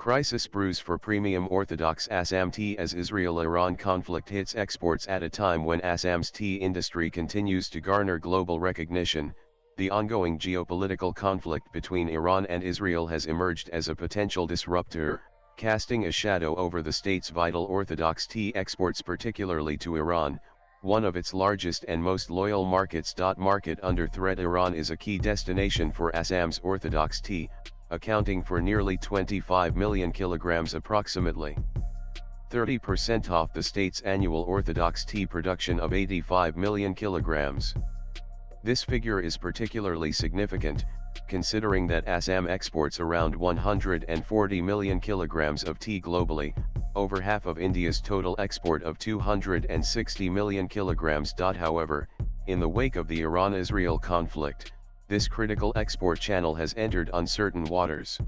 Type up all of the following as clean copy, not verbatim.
Crisis brews for premium Orthodox Assam tea as Israel-Iran conflict hits exports at a time when Assam's tea industry continues to garner global recognition. The ongoing geopolitical conflict between Iran and Israel has emerged as a potential disruptor, casting a shadow over the state's vital Orthodox tea exports, particularly to Iran, one of its largest and most loyal markets. Market under threat. Iran is a key destination for Assam's Orthodox tea, accounting for nearly 25 million kilograms, approximately 30% off the state's annual Orthodox tea production of 85 million kilograms. This figure is particularly significant, considering that Assam exports around 140 million kilograms of tea globally, over half of India's total export of 260 million kilograms. However, in the wake of the Iran-Israel conflict, this critical export channel has entered uncertain waters.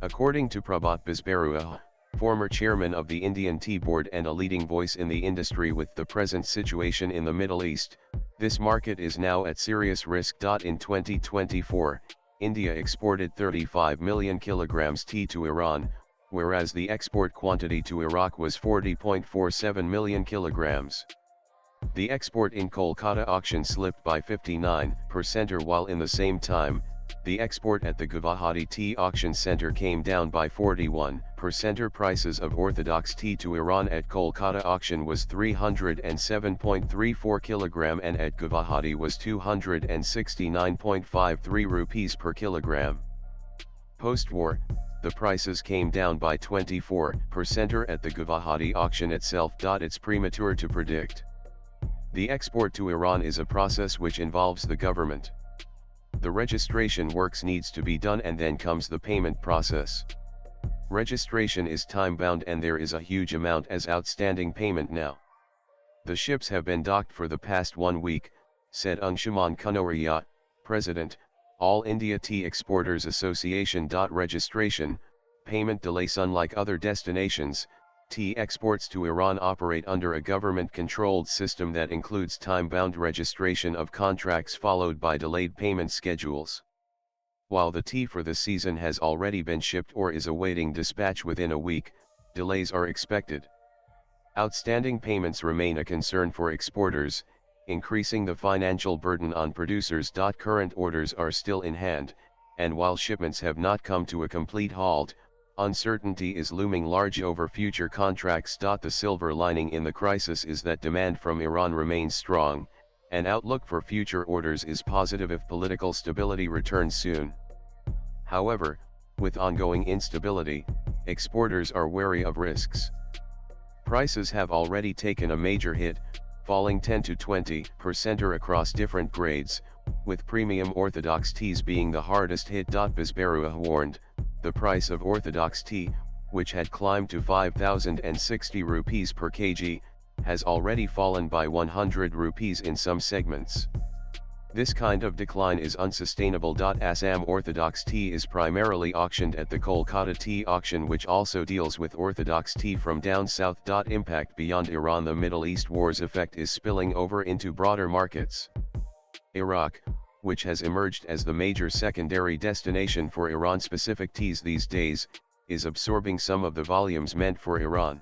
According to Prabhat Bisbarua, former chairman of the Indian Tea Board and a leading voice in the industry, with the present situation in the Middle East, this market is now at serious risk. In 2024, India exported 35 million kilograms tea to Iran, whereas the export quantity to Iraq was 40.47 million kilograms. The export in Kolkata auction slipped by 59%, while in the same time, the export at the Guwahati Tea Auction Center came down by 41%. Prices of Orthodox tea to Iran at Kolkata auction was 307.34 kilogram and at Guwahati was 269.53 rupees per kilogram. Post-war, the prices came down by 24% at the Guwahati auction itself. It's premature to predict. The export to Iran is a process which involves the government. The registration works needs to be done, and then comes the payment process. Registration is time-bound and there is a huge amount as outstanding payment now. The ships have been docked for the past 1 week, said Anshuman Kanoria, President, All India Tea Exporters Association. Registration, payment delays. Unlike other destinations, tea exports to Iran operate under a government-controlled system that includes time-bound registration of contracts followed by delayed payment schedules. While the tea for the season has already been shipped or is awaiting dispatch within a week, delays are expected. Outstanding payments remain a concern for exporters, increasing the financial burden on producers. Current orders are still in hand, and while shipments have not come to a complete halt, uncertainty is looming large over future contracts. The silver lining in the crisis is that demand from Iran remains strong, and outlook for future orders is positive if political stability returns soon. However, with ongoing instability, exporters are wary of risks. Prices have already taken a major hit, falling 10 to 20% across different grades, with premium Orthodox teas being the hardest hit. Bisbarua warned, the price of Orthodox tea, which had climbed to 5,060 rupees per kg, has already fallen by 100 rupees in some segments. This kind of decline is unsustainable. Assam Orthodox tea is primarily auctioned at the Kolkata Tea Auction, which also deals with Orthodox tea from down south. Impact beyond Iran. The Middle East war's effect is spilling over into broader markets. Iraq, which has emerged as the major secondary destination for Iran-specific teas these days, is absorbing some of the volumes meant for Iran.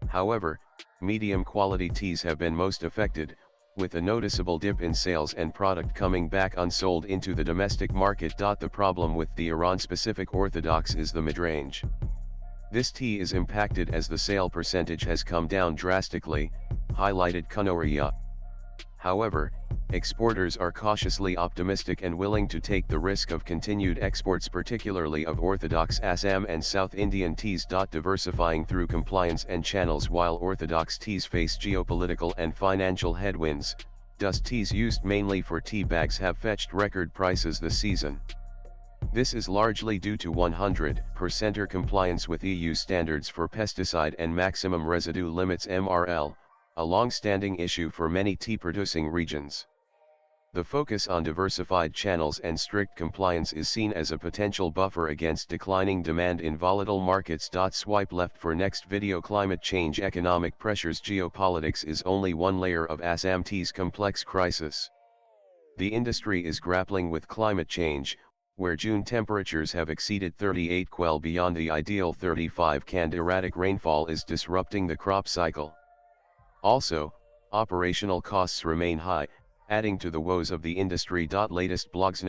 However, medium-quality teas have been most affected, with a noticeable dip in sales and product coming back unsold into the domestic market. The problem with the Iran-specific Orthodox is the mid-range. This tea is impacted as the sale percentage has come down drastically, highlighted Kanoria. However, exporters are cautiously optimistic and willing to take the risk of continued exports, particularly of Orthodox Assam and South Indian teas. Diversifying through compliance and channels. While Orthodox teas face geopolitical and financial headwinds, dust teas used mainly for tea bags have fetched record prices this season. This is largely due to 100% compliance with EU standards for pesticide and maximum residue limits (MRL), a long-standing issue for many tea-producing regions. The focus on diversified channels and strict compliance is seen as a potential buffer against declining demand in volatile markets. Swipe left for next video. Climate change. Economic pressures. Geopolitics is only one layer of Assam tea's complex crisis. The industry is grappling with climate change, where June temperatures have exceeded 38 well beyond the ideal 35 and erratic rainfall is disrupting the crop cycle. Also, operational costs remain high, adding to the woes of the industry. Latest blogs.